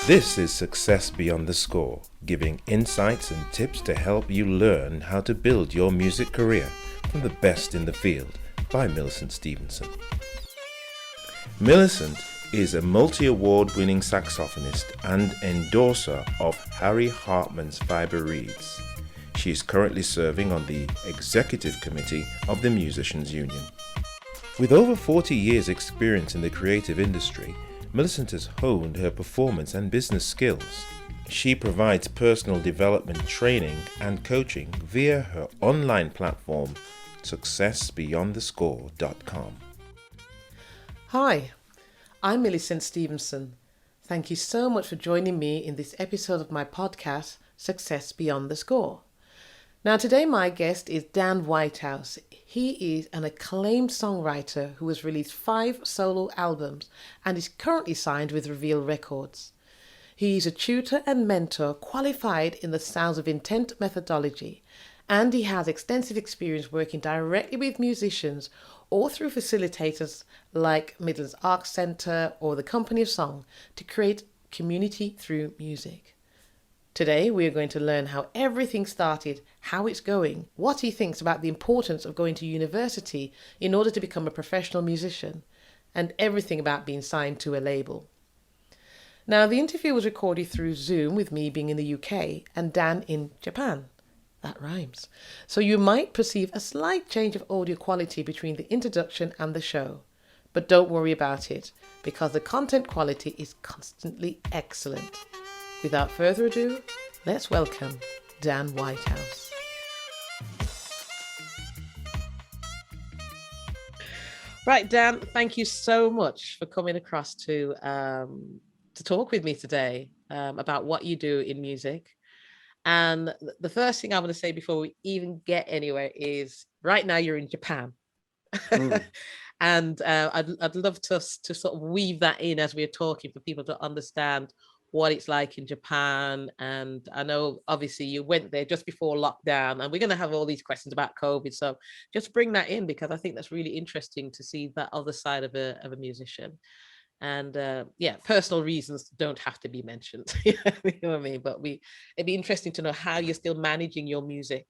This is Success Beyond the Score, giving insights and tips to help you learn how to build your music career from the best in the field by Millicent Stephenson. Millicent is a multi-award winning saxophonist and endorser of Harry Hartman's Fiber Reeds. She is currently serving on the executive committee of the Musicians Union. With over 40 years' experience in the creative industry, Millicent has honed her performance and business skills. She provides personal development training and coaching via her online platform, successbeyondthescore.com. Hi, I'm Millicent Stephenson. Thank you so much for joining me in this episode of my podcast, Success Beyond the Score. Now today my guest is Dan Whitehouse. He is an acclaimed songwriter who has released 5 solo albums and is currently signed with Reveal Records. He is a tutor and mentor qualified in the Sounds of Intent methodology, and he has extensive experience working directly with musicians or through facilitators like Midlands Arts Centre or the Company of Song to create community through music. Today we are going to learn how everything started, how it's going, what he thinks about the importance of going to university in order to become a professional musician, and everything about being signed to a label. Now the interview was recorded through Zoom with me being in the UK and Dan in Japan. That rhymes. So you might perceive a slight change of audio quality between the introduction and the show. But don't worry about it, because the content quality is constantly excellent. Without further ado, let's welcome Dan Whitehouse. Right, Dan, thank you so much for coming across to talk with me today about what you do in music. And the first thing I want to say before we even get anywhere is right now you're in Japan. And I'd love to sort of weave that in as we're talking for people to understand what it's like in Japan. And I know obviously you went there just before lockdown, and we're going to have all these questions about COVID. So just bring that in, because I think that's really interesting to see that other side of a musician. And personal reasons don't have to be mentioned. You know what I mean? But it'd be interesting to know how you're still managing your music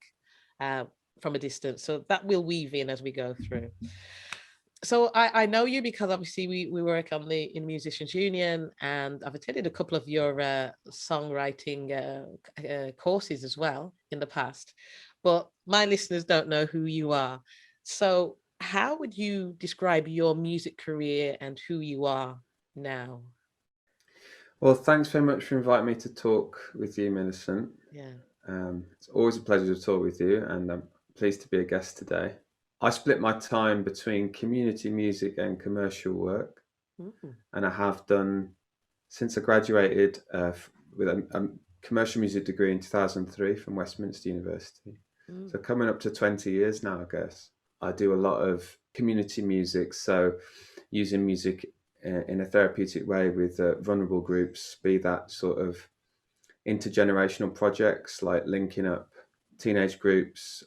from a distance. So that will weave in as we go through. So I know you because obviously we work in Musicians Union, and I've attended a couple of your songwriting courses as well in the past. But my listeners don't know who you are. So how would you describe your music career and who you are now? Well, thanks very much for inviting me to talk with you, Millicent. Yeah. It's always a pleasure to talk with you, and I'm pleased to be a guest today. I split my time between community music and commercial work, and I have done since I graduated with a commercial music degree in 2003 from Westminster University. So coming up to 20 years now, I guess. I do a lot of community music, so using music in a therapeutic way with vulnerable groups, be that sort of intergenerational projects like linking up teenage groups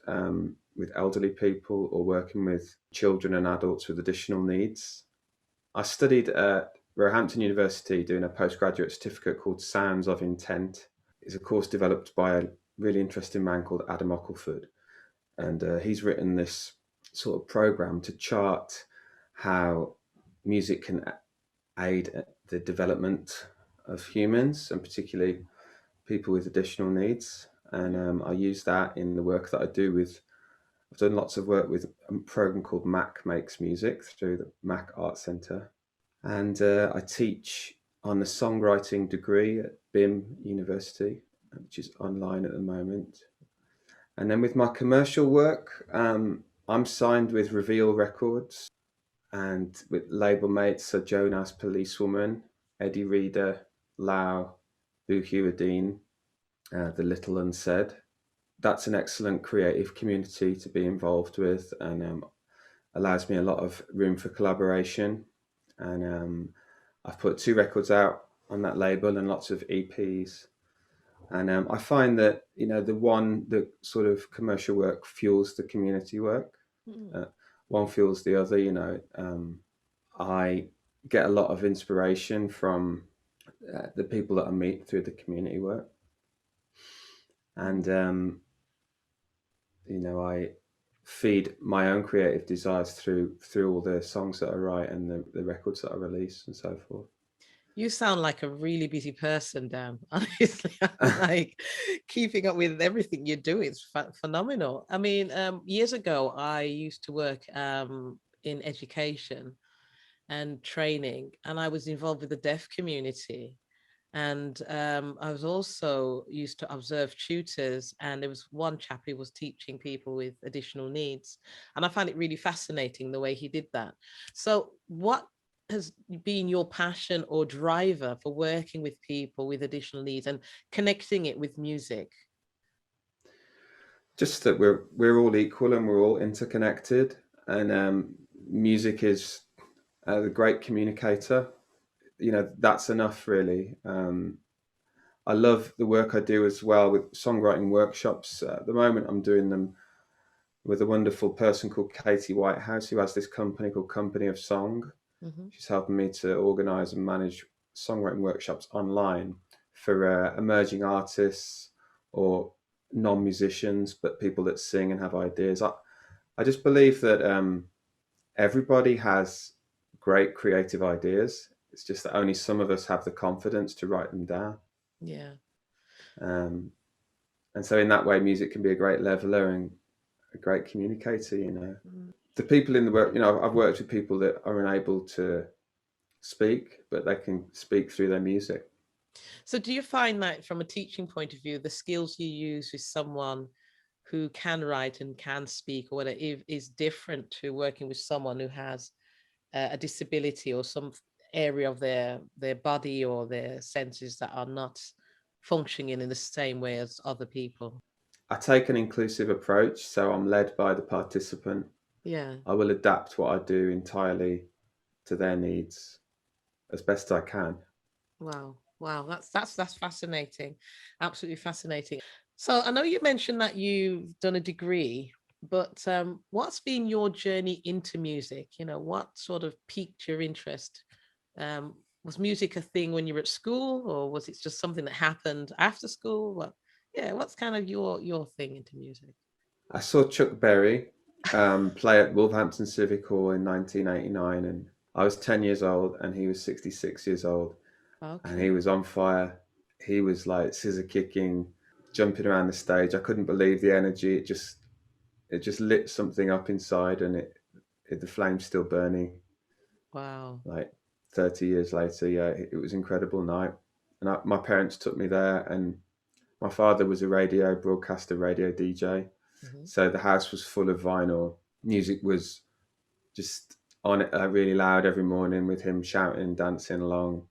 with elderly people, or working with children and adults with additional needs. I studied at Roehampton University doing a postgraduate certificate called Sounds of Intent. It's a course developed by a really interesting man called Adam Ockleford, and he's written this sort of program to chart how music can aid the development of humans, and particularly people with additional needs. And I use that in the work that I do I've done lots of work with a program called Mac Makes Music through the Mac Arts Centre. And I teach on the songwriting degree at BIM University, which is online at the moment. And then with my commercial work, I'm signed with Reveal Records, and with label mates, so Jonas Policewoman, Eddie Reader, Lau, Boo Hewardine, The Little Unsaid. That's an excellent creative community to be involved with, and allows me a lot of room for collaboration. And I've put 2 records out on that label and lots of EPs. And I find that, the sort of commercial work fuels the community work. One fuels the other. I get a lot of inspiration from the people that I meet through the community work. And, I feed my own creative desires through all the songs that I write and the records that I release and so forth. You sound like a really busy person, Dan. Honestly, I'm like keeping up with everything you do. It's phenomenal. I mean, years ago, I used to work in education and training, and I was involved with the deaf community. And I was also used to observe tutors, and there was one chap who was teaching people with additional needs. And I found it really fascinating the way he did that. So, what has been your passion or driver for working with people with additional needs and connecting it with music? Just that we're all equal and we're all interconnected, and music is the great communicator. That's enough, really. I love the work I do as well with songwriting workshops. At the moment, I'm doing them with a wonderful person called Katie Whitehouse, who has this company called Company of Song. Mm-hmm. She's helping me to organise and manage songwriting workshops online for emerging artists or non-musicians, but people that sing and have ideas. I just believe that everybody has great creative ideas. It's just that only some of us have the confidence to write them down. Yeah. Um, and so in that way, music can be a great leveler and a great communicator. Mm. The people in the work, I've worked with people that are unable to speak, but they can speak through their music. So, do you find that from a teaching point of view, the skills you use with someone who can write and can speak or whatever is different to working with someone who has a disability or some area of their body or their senses that are not functioning in the same way as other people? I take an inclusive approach, so I'm led by the participant. Yeah. I will adapt what I do entirely to their needs as best I can. Wow. Wow. That's fascinating. Absolutely fascinating. So I know you mentioned that you've done a degree, but what's been your journey into music? What sort of piqued your interest? Was music a thing when you were at school, or was it just something that happened after school? What's kind of your thing into music? I saw Chuck Berry play at Wolverhampton Civic Hall in 1989, and I was 10 years old and he was 66 years old, and he Okay. was on fire. He was like scissor kicking, jumping around the stage. I couldn't believe the energy. It just lit something up inside, and the flame's still burning. Wow. Like 30 years later, yeah, it was an incredible night. And my parents took me there, and my father was a radio broadcaster, radio DJ. Hmm. So the house was full of vinyl. Music was just on it really loud every morning with him shouting and dancing along.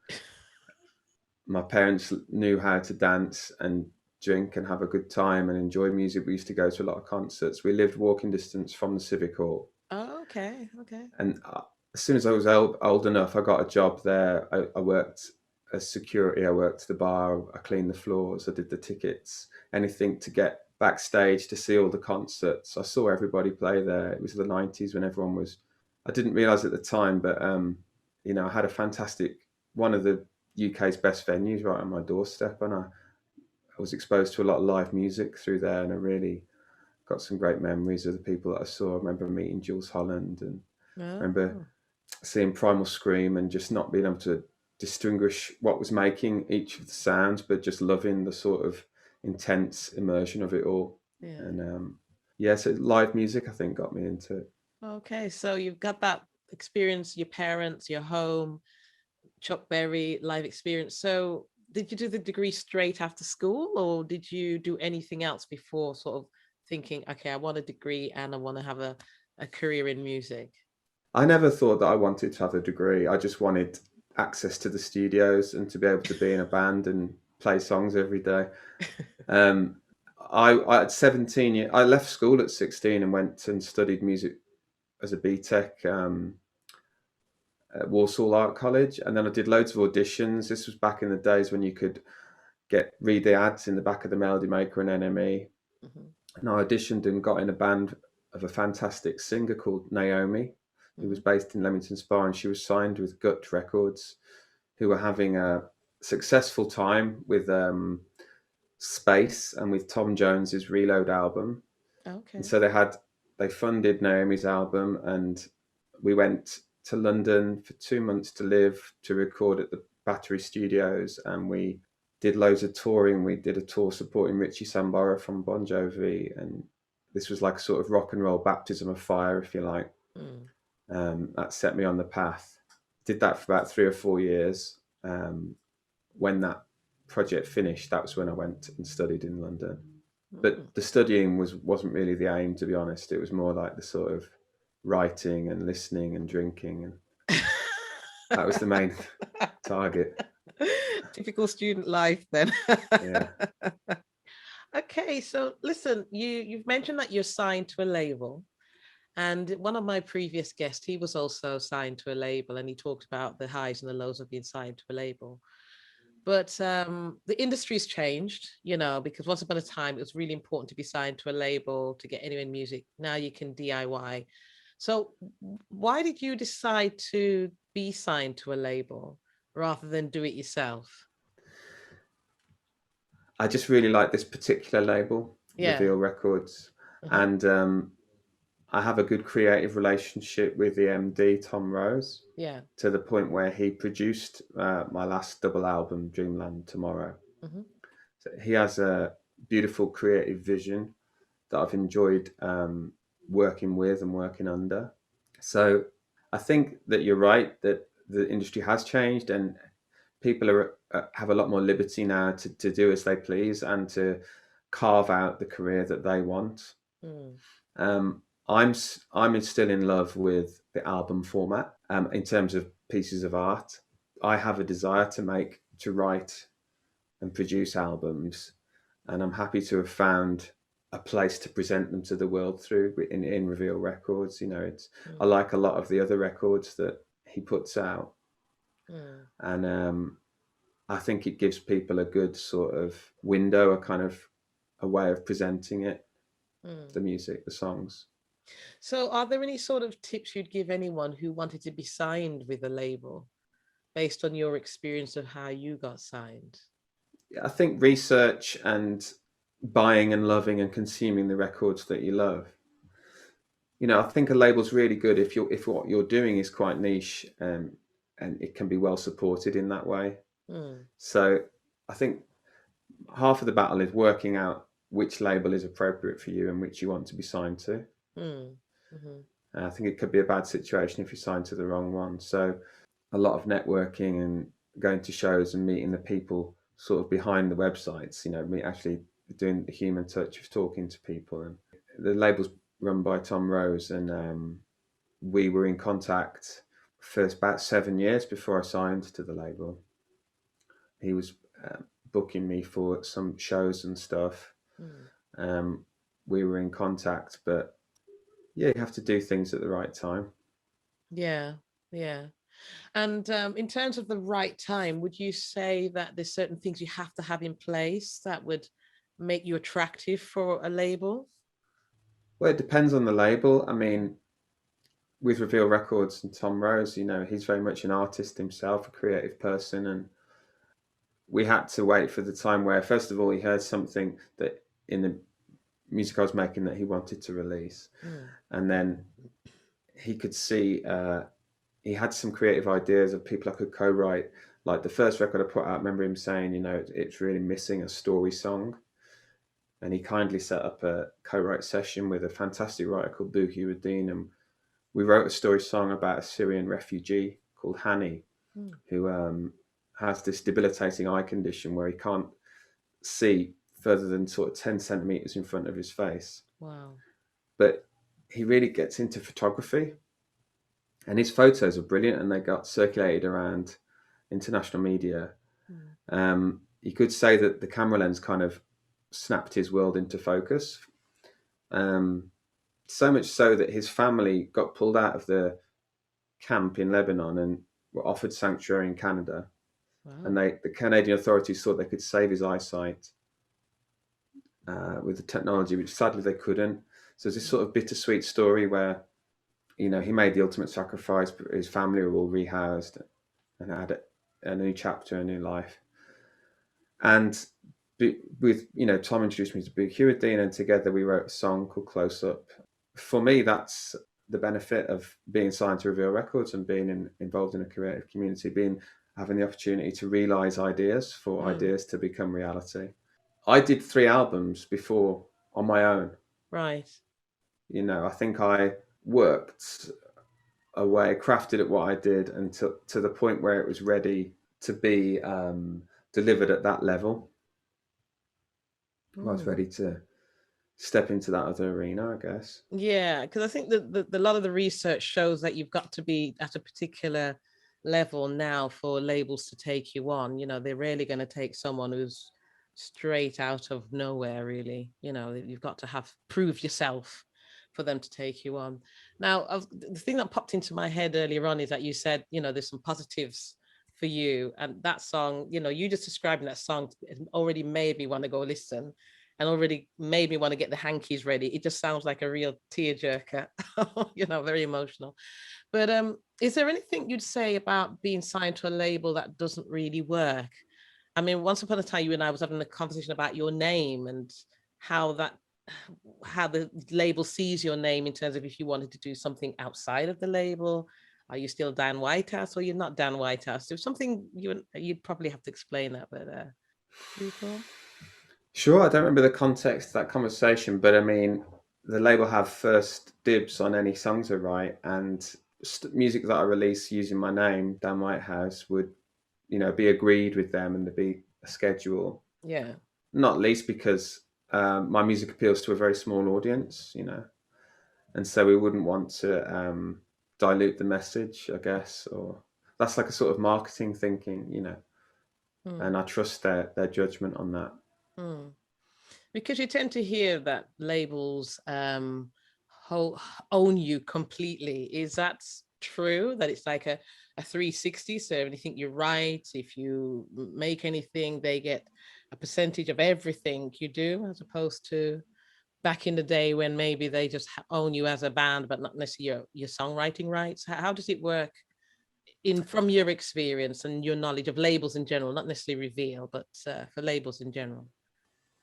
My parents knew how to dance and drink and have a good time and enjoy music. We used to go to a lot of concerts. We lived walking distance from the Civic Hall. Oh, okay. Okay. And as soon as I was old enough, I got a job there. I worked as security. I worked the bar. I cleaned the floors. I did the tickets. Anything to get backstage to see all the concerts. I saw everybody play there. It was the 90s when everyone was. I didn't realize at the time, but I had a fantastic one of the UK's best venues right on my doorstep, and I was exposed to a lot of live music through there, and I really got some great memories of the people that I saw. I remember meeting Jules Holland, and I remember Oh, seeing Primal Scream and just not being able to distinguish what was making each of the sounds, but just loving the sort of intense immersion of it all. yeah. And so live music, I think, got me into it. Okay. So you've got that experience, your parents, your home, Chuck Berry live experience. So did you do the degree straight after school, or did you do anything else before sort of thinking, okay, I want a degree and I want to have a career in music? I never thought that I wanted to have a degree. I just wanted access to the studios and to be able to be in a band and play songs every day. Um, I at 17 years, I left school at 16 and went and studied music as a BTEC at Walsall Art College, and then I did loads of auditions. This was back in the days when you could read the ads in the back of the Melody Maker and NME. Mhm, And I auditioned and got in a band of a fantastic singer called Naomi, who was mhm. based in Leamington Spa, and she was signed with Gut Records, who were having a successful time with Space and with Tom Jones's Reload album. Okay. And so they funded Naomi's album, and we went to London for 2 months to live, to record at the Battery Studios, and we did loads of touring. We did a tour supporting Richie Sambora from Bon Jovi, and this was like a sort of rock and roll baptism of fire, if you like. That set me on the path. Did that for about 3 or 4 years. When that project finished, that was when I went and studied in London. But the studying wasn't really the aim, to be honest. It was more like the sort of writing and listening and drinking, and that was the main target. Typical student life then. Yeah. Okay, so listen, you've mentioned that you're signed to a label, and one of my previous guests, he was also signed to a label, and he talked about the highs and the lows of being signed to a label. But the industry's changed, because once upon a time, it was really important to be signed to a label to get anywhere in music. Now you can DIY. So why did you decide to be signed to a label rather than do it yourself? I just really like this particular label, Yeah. Reveal Records. And I have a good creative relationship with the MD, Tom Rose. Yeah. To the point where he produced my last double album, Dreamland Tomorrow. So he has a beautiful creative vision that I've enjoyed working with and working under. So I think that you're right, that the industry has changed, and people have a lot more liberty now to do as they please and to carve out the career that they want. I'm still in love with the album format in terms of pieces of art. I have a desire to write and produce albums, and I'm happy to have found a place to present them to the world through in Reveal Records. I like a lot of the other records that he puts out, and I think it gives people a good sort of window, a way of presenting it, the music, the songs. So are there any sort of tips you'd give anyone who wanted to be signed with a label based on your experience of how you got signed? I think research and buying and loving and consuming the records that you love. I think a label's really good if what you're doing is quite niche, and it can be well supported in that way. So I think half of the battle is working out which label is appropriate for you and which you want to be signed to. I think it could be a bad situation if you're signed to the wrong one. So a lot of networking and going to shows and meeting the people sort of behind the websites, me actually doing the human touch of talking to people. And the label's run by Tom Rose, and we were in contact for about 7 years before I signed to the label. He was booking me for some shows and stuff. We were in contact, but yeah, you have to do things at the right time. Yeah. And in terms of the right time, would you say that there's certain things you have to have in place that would make you attractive for a label? Well, it depends on the label. I mean, with Reveal Records and Tom Rose, he's very much an artist himself, a creative person, and we had to wait for the time where, first of all, he heard something that in the music I was making that he wanted to release, and then he could see he had some creative ideas of people I could co-write. Like the first record I put out, I remember him saying, it's really missing a story song, and he kindly set up a co-write session with a fantastic writer called Bouhiuddin, and we wrote a story song about a Syrian refugee called Hani, who has this debilitating eye condition where he can't see further than sort of 10 centimeters in front of his face. Wow. But he really gets into photography, and his photos are brilliant, and they got circulated around international media. You could say that the camera lens kind of snapped his world into focus. So much so that his family got pulled out of the camp in Lebanon and were offered sanctuary in Canada. Wow. And the Canadian authorities thought they could save his eyesight with the technology, which sadly they couldn't. So there's this sort of bittersweet story where, he made the ultimate sacrifice, but his family were all rehoused and had a new chapter, a new life. And Tom introduced me to Big Hewardine, and together we wrote a song called Close Up. For me, that's the benefit of being signed to Reveal Records and being involved in a creative community, having the opportunity to realise ideas, for ideas to become reality. I did 3 albums before on my own. Right. I think I worked away, crafted at what I did until to the point where it was ready to be delivered at that level. I was ready to step into that other arena, I guess. Yeah, because I think that a lot of the research shows that you've got to be at a particular level now for labels to take you on. They're rarely going to take someone who's straight out of nowhere, really. You've got to have prove yourself for them to take you on. Now, the thing that popped into my head earlier on is that you said, there's some positives for you, and that song, you just describing that song already made me want to go listen, and already made me want to get the hankies ready. It just sounds like a real tearjerker, very emotional. But is there anything you'd say about being signed to a label that doesn't really work? I mean, once upon a time, you and I was having a conversation about your name and how the label sees your name in terms of if you wanted to do something outside of the label. Are you still Dan Whitehouse, or you're not Dan Whitehouse? There's something you'd probably have to explain that, but recall. Sure, I don't remember the context of that conversation, but I mean, the label have first dibs on any songs I write, and music that I release using my name, Dan Whitehouse, would, be agreed with them, and there'd be a schedule. Yeah. Not least because my music appeals to a very small audience, and so we wouldn't want to dilute the message, I guess, or that's like a sort of marketing thinking, and I trust their judgment on that. Because you tend to hear that labels own you completely. Is that true, that it's like a 360? So anything you write, if you make anything, they get a percentage of everything you do, as opposed to back in the day when maybe they just own you as a band, but not necessarily your songwriting rights? How does it work from your experience and your knowledge of labels in general, not necessarily Reveal, but for labels in general?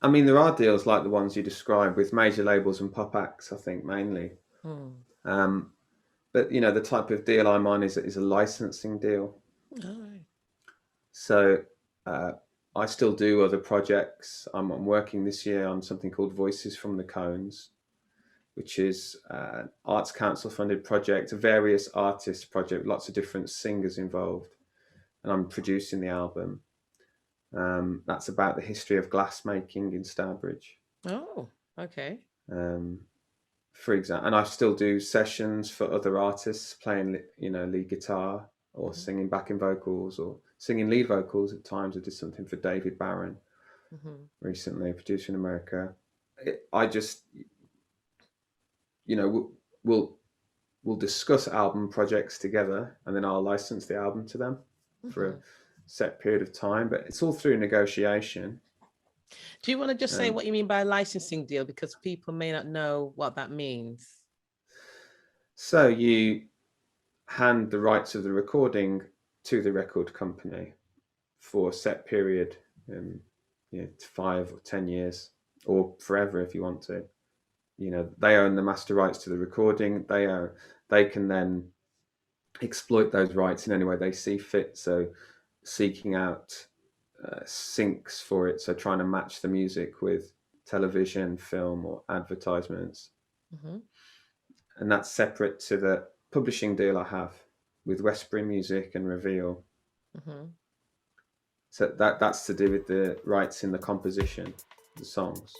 I mean, there are deals like the ones you described with major labels and pop acts, I think, mainly. But, the type of deal I'm on is a licensing deal. Oh, right. So I still do other projects. I'm working this year on something called Voices from the Cones, which is an Arts Council funded project, a various artists project, lots of different singers involved. And I'm producing the album. That's about the history of glassmaking in Stourbridge. Oh, okay. For example, and I still do sessions for other artists playing, lead guitar or singing backing vocals or singing lead vocals at times. I did something for David Barron recently, a producer in America. I just, we'll discuss album projects together, and then I'll license the album to them for a set period of time, but it's all through negotiation. Do you want to just say what you mean by a licensing deal, because people may not know what that means? So you hand the rights of the recording to the record company for a set period, 5 or 10 years, or forever if you want to. They own the master rights to the recording. They can then exploit those rights in any way they see fit. So seeking out syncs for it, so trying to match the music with television, film, or advertisements. And that's separate to the publishing deal I have with Westbury Music and Reveal. So that's to do with the rights in the composition, the songs.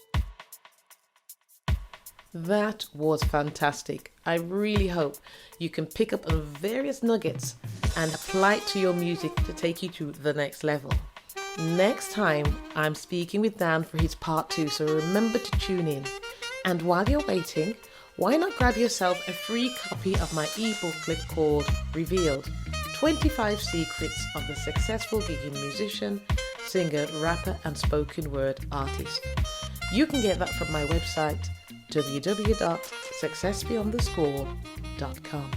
That was fantastic. I really hope you can pick up on various nuggets and apply it to your music to take you to the next level. Next time, I'm speaking with Dan for his part 2, so remember to tune in. And while you're waiting, why not grab yourself a free copy of my e-booklet called Revealed, 25 Secrets of the Successful Gigging Musician, Singer, Rapper and Spoken Word Artist. You can get that from my website, www.successbeyondthescore.com.